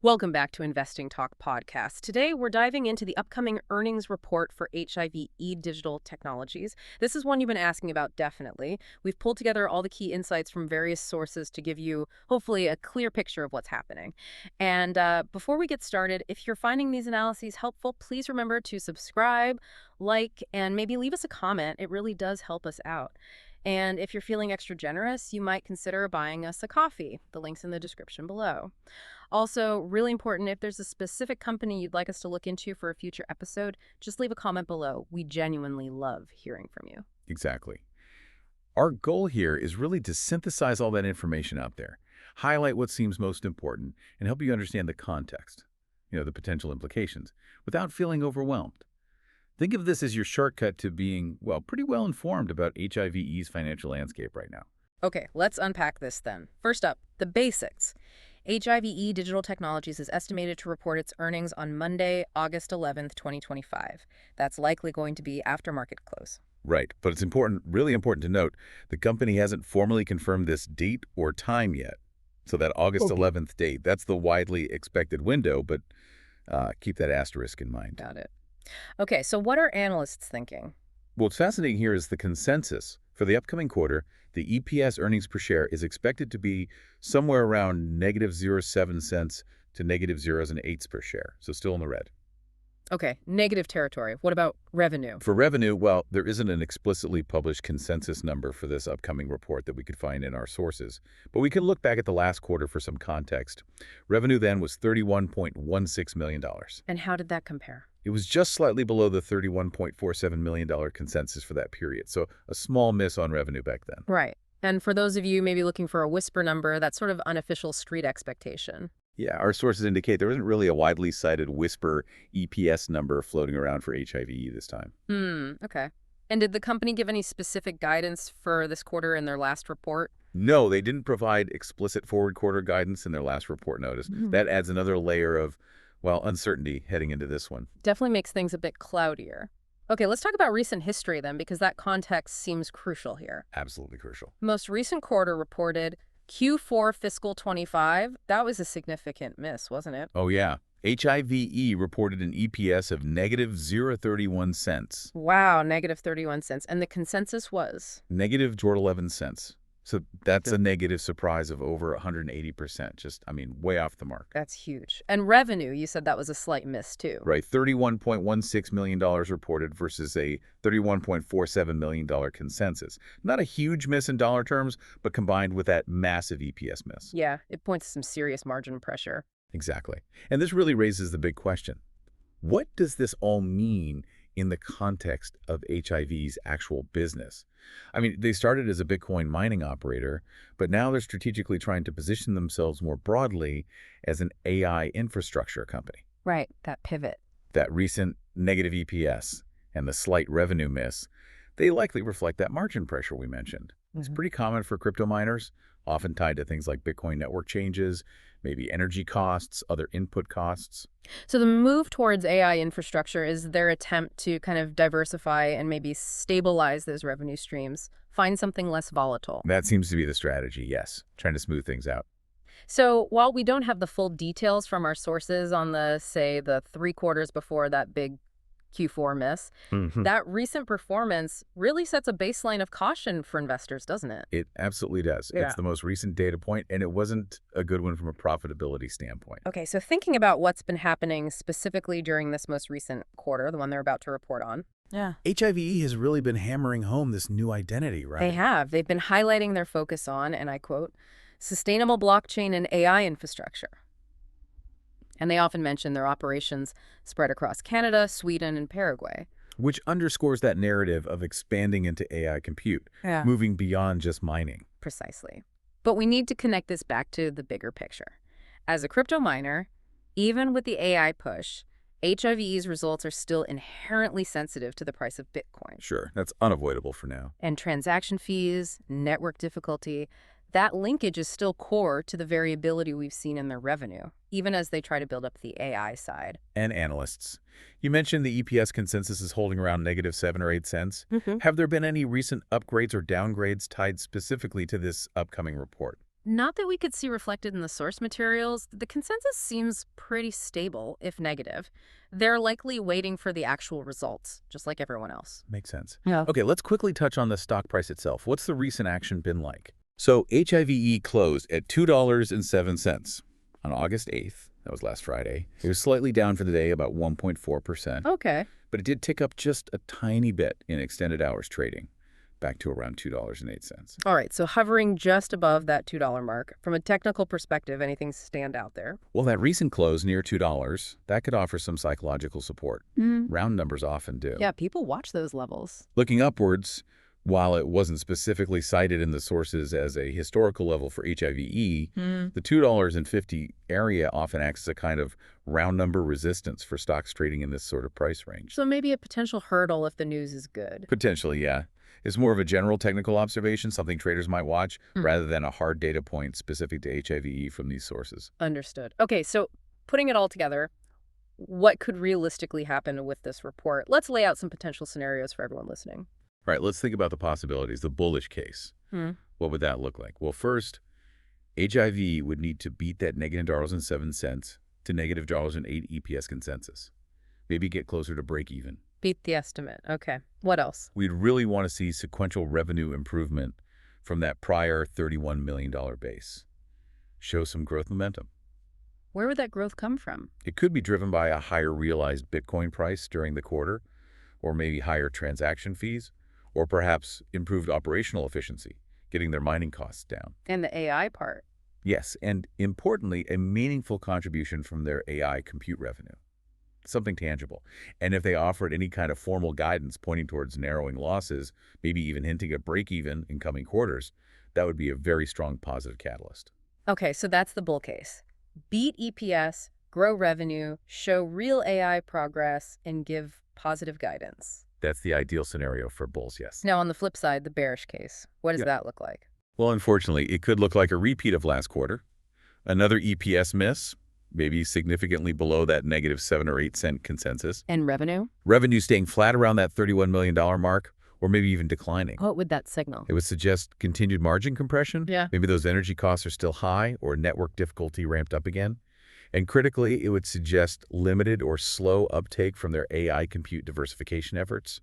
Welcome back to Investing Talk Podcast. Today, we're diving into the upcoming earnings report for HIVE Digital Technologies. This is one you've been asking about, definitely. We've pulled together all the key insights from various sources to give you, hopefully, a clear picture of what's happening. And before we get started, if you're finding these analyses helpful, please remember to subscribe, like, and maybe leave us a comment. It really does help us out. And if you're feeling extra generous, you might consider buying us a coffee. The link's in the description below. Also, really important, if there's a specific company you'd like us to look into for a future episode, just leave a comment below. We genuinely love hearing from you. Exactly. Our goal here is really to synthesize all that information out there, highlight what seems most important, and help you understand the context, the potential implications, without feeling overwhelmed. Think of this as your shortcut to being, pretty well informed about HIVE's financial landscape right now. Okay, let's unpack this then. First up, the basics. HIVE Digital Technologies is estimated to report its earnings on Monday, August 11th, 2025. That's likely going to be after market close. Right, but it's really important to note, the company hasn't formally confirmed this date or time yet. So that August 11th date, that's the widely expected window, but keep that asterisk in mind. Got it. Okay, so what are analysts thinking? What's fascinating here is the consensus. For the upcoming quarter, the EPS earnings per share is expected to be somewhere around -0.07 to -0.08 per share, so still in the red. Okay, negative territory. What about revenue? For revenue, there isn't an explicitly published consensus number for this upcoming report that we could find in our sources, but we can look back at the last quarter for some context. Revenue then was $31.16 million. And how did that compare? It was just slightly below the $31.47 million consensus for that period, so a small miss on revenue back then. Right. And for those of you maybe looking for a whisper number, that's sort of unofficial street expectation. Yeah, our sources indicate there isn't really a widely cited whisper EPS number floating around for HIVE this time. Okay. And did the company give any specific guidance for this quarter in their last report? No, they didn't provide explicit forward quarter guidance in their last report notice. That adds another layer of, uncertainty heading into this one. Definitely makes things a bit cloudier. Okay, let's talk about recent history then, because that context seems crucial here. Absolutely crucial. Most recent quarter reported Q4 fiscal 25. That was a significant miss, wasn't it? Oh, yeah. HIVE reported an EPS of -0.31. Wow, -31 cents. And the consensus was? -0.11. So that's a negative surprise of over 180%. Way off the mark. That's huge. And revenue, you said that was a slight miss too. Right, $31.16 million reported versus a $31.47 million consensus. Not a huge miss in dollar terms, but combined with that massive EPS miss. Yeah, it points to some serious margin pressure. Exactly. And this really raises the big question. What does this all mean in the context of HIVE's actual business? They started as a Bitcoin mining operator, but now they're strategically trying to position themselves more broadly as an AI infrastructure company. Right, that pivot. That recent negative EPS and the slight revenue miss, they likely reflect that margin pressure we mentioned. It's pretty common for crypto miners, often tied to things like Bitcoin network changes, maybe energy costs, other input costs. So the move towards AI infrastructure is their attempt to kind of diversify and maybe stabilize those revenue streams, find something less volatile. That seems to be the strategy, yes, trying to smooth things out. So while we don't have the full details from our sources on the 3 quarters before that big Q4 miss, that recent performance really sets a baseline of caution for investors, doesn't it? It absolutely does. Yeah. It's the most recent data point, and it wasn't a good one from a profitability standpoint. Okay, so thinking about what's been happening specifically during this most recent quarter, the one they're about to report on. Yeah. HIVE has really been hammering home this new identity, right? They have. They've been highlighting their focus on, and I quote, sustainable blockchain and AI infrastructure. And they often mention their operations spread across Canada, Sweden, and Paraguay. Which underscores that narrative of expanding into AI compute, moving beyond just mining. Precisely. But we need to connect this back to the bigger picture. As a crypto miner, even with the AI push, HIVE's results are still inherently sensitive to the price of Bitcoin. Sure, that's unavoidable for now. And transaction fees, network difficulty, that linkage is still core to the variability we've seen in their revenue, even as they try to build up the AI side. And analysts. You mentioned the EPS consensus is holding around -7 or 8 cents. Have there been any recent upgrades or downgrades tied specifically to this upcoming report? Not that we could see reflected in the source materials. The consensus seems pretty stable, if negative. They're likely waiting for the actual results, just like everyone else. Makes sense. Yeah. Okay, let's quickly touch on the stock price itself. What's the recent action been like? So HIVE closed at $2.07 on August 8th. That was last Friday. It was slightly down for the day, about 1.4%, Okay. but it did tick up just a tiny bit in extended hours trading, back to around $2.08. All right, so hovering just above that $2 mark. From a technical perspective, anything stand out there? Well, that recent close near $2, that could offer some psychological support. Round numbers often do. Yeah, people watch those levels. Looking upwards, while it wasn't specifically cited in the sources as a historical level for HIVE, the $2.50 area often acts as a kind of round number resistance for stocks trading in this sort of price range. So maybe a potential hurdle if the news is good. Potentially, yeah. It's more of a general technical observation, something traders might watch, rather than a hard data point specific to HIVE from these sources. Understood. Okay, so putting it all together, what could realistically happen with this report? Let's lay out some potential scenarios for everyone listening. All right, let's think about the possibilities, the bullish case. What would that look like? Well, first, HIVE would need to beat that -$0.07 to -$0.08 EPS consensus. Maybe get closer to break even. Beat the estimate. Okay. What else? We'd really want to see sequential revenue improvement from that prior $31 million base. Show some growth momentum. Where would that growth come from? It could be driven by a higher realized Bitcoin price during the quarter, or maybe higher transaction fees, or perhaps improved operational efficiency, getting their mining costs down. And the AI part. Yes, and importantly, a meaningful contribution from their AI compute revenue. Something tangible. And if they offered any kind of formal guidance pointing towards narrowing losses, maybe even hinting at break-even in coming quarters, that would be a very strong positive catalyst. Okay, so that's the bull case. Beat EPS, grow revenue, show real AI progress, and give positive guidance. That's the ideal scenario for bulls, yes. Now, on the flip side, the bearish case. What does that look like? Well, unfortunately, it could look like a repeat of last quarter. Another EPS miss, maybe significantly below that -7 or 8 cent consensus. And revenue? Revenue staying flat around that $31 million mark, or maybe even declining. What would that signal? It would suggest continued margin compression. Yeah. Maybe those energy costs are still high or network difficulty ramped up again. And critically, it would suggest limited or slow uptake from their AI compute diversification efforts.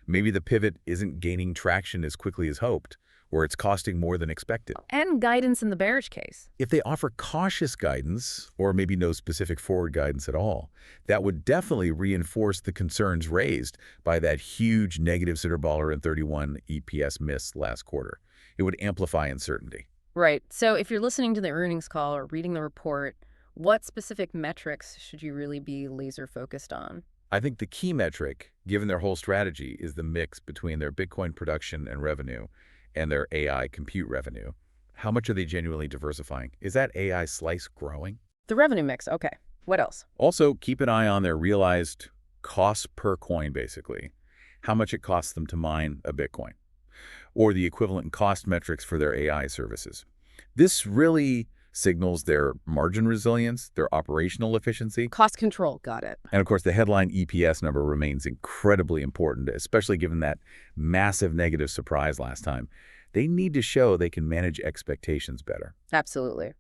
Maybe the pivot isn't gaining traction as quickly as hoped, or it's costing more than expected. And guidance in the bearish case. If they offer cautious guidance, or maybe no specific forward guidance at all, that would definitely reinforce the concerns raised by that huge -$1.31 EPS miss last quarter. It would amplify uncertainty. Right. So if you're listening to the earnings call or reading the report, what specific metrics should you really be laser focused on? I think the key metric, given their whole strategy, is the mix between their Bitcoin production and revenue and their AI compute revenue. How much are they genuinely diversifying? Is that AI slice growing? The revenue mix. Okay. What else? Also, keep an eye on their realized cost per coin, basically. How much it costs them to mine a Bitcoin, or the equivalent cost metrics for their AI services. This really signals their margin resilience, their operational efficiency. Cost control. Got it. And of course, the headline EPS number remains incredibly important, especially given that massive negative surprise last time. They need to show they can manage expectations better. Absolutely.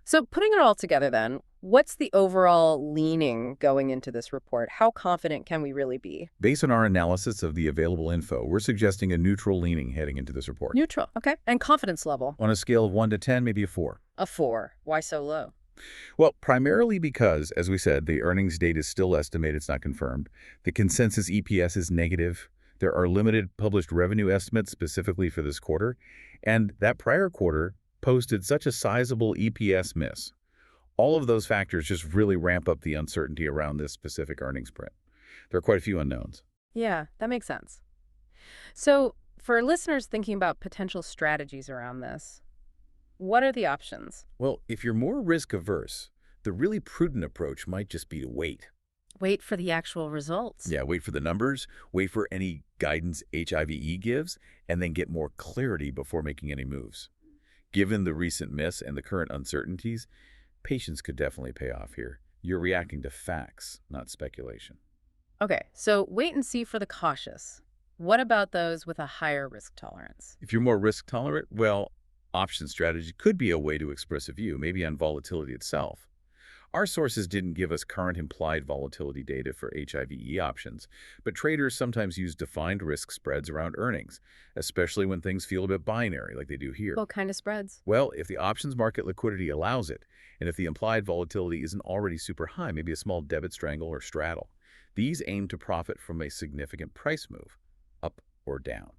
So putting it all together then, what's the overall leaning going into this report? How confident can we really be? Based on our analysis of the available info, we're suggesting a neutral leaning heading into this report. Neutral. Okay. And confidence level? On a scale of 1 to 10, maybe a 4. A 4. Why so low? Well, primarily because, as we said, the earnings date is still estimated, it's not confirmed. The consensus EPS is negative. There are limited published revenue estimates specifically for this quarter. And that prior quarter posted such a sizable EPS miss. All of those factors just really ramp up the uncertainty around this specific earnings print. There are quite a few unknowns. Yeah, that makes sense. So for listeners thinking about potential strategies around this, what are the options? Well, if you're more risk-averse, the really prudent approach might just be to wait. Wait for the actual results. Yeah, wait for the numbers, wait for any guidance HIVE gives, and then get more clarity before making any moves. Given the recent miss and the current uncertainties, patience could definitely pay off here. You're reacting to facts, not speculation. Okay, so wait and see for the cautious. What about those with a higher risk tolerance? If you're more risk tolerant, well, Option strategy could be a way to express a view, maybe on volatility itself. Our sources didn't give us current implied volatility data for HIVE options, but traders sometimes use defined risk spreads around earnings, especially when things feel a bit binary like they do here. What kind of spreads? Well, if the options market liquidity allows it, and if the implied volatility isn't already super high, maybe a small debit strangle or straddle, these aim to profit from a significant price move, up or down.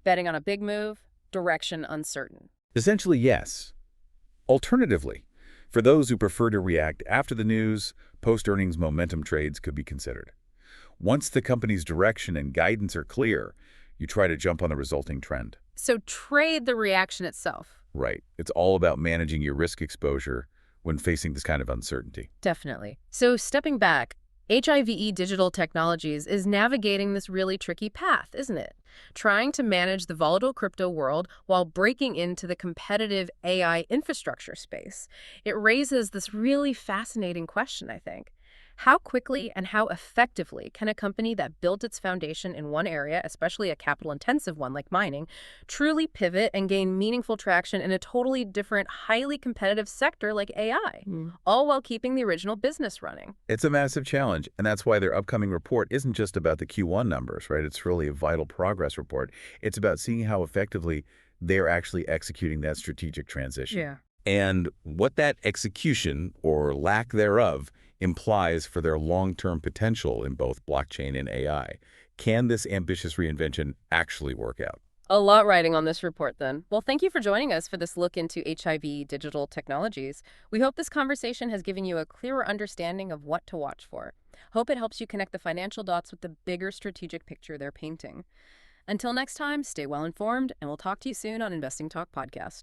Betting on a big move, direction uncertain. Essentially, yes. Alternatively, for those who prefer to react after the news, post-earnings momentum trades could be considered. Once the company's direction and guidance are clear, you try to jump on the resulting trend. So trade the reaction itself. Right. It's all about managing your risk exposure when facing this kind of uncertainty. Definitely. So stepping back, HIVE Digital Technologies is navigating this really tricky path, isn't it? Trying to manage the volatile crypto world while breaking into the competitive AI infrastructure space. It raises this really fascinating question, I think. How quickly and how effectively can a company that built its foundation in one area, especially a capital-intensive one like mining, truly pivot and gain meaningful traction in a totally different, highly competitive sector like AI, all while keeping the original business running? It's a massive challenge, and that's why their upcoming report isn't just about the Q1 numbers, right? It's really a vital progress report. It's about seeing how effectively they're actually executing that strategic transition. Yeah. And what that execution, or lack thereof, implies for their long-term potential in both blockchain and AI. Can this ambitious reinvention actually work out? A lot riding on this report, then. Well, thank you for joining us for this look into HIVE Digital Technologies. We hope this conversation has given you a clearer understanding of what to watch for. Hope it helps you connect the financial dots with the bigger strategic picture they're painting. Until next time, stay well informed, and we'll talk to you soon on Investing Talk Podcast.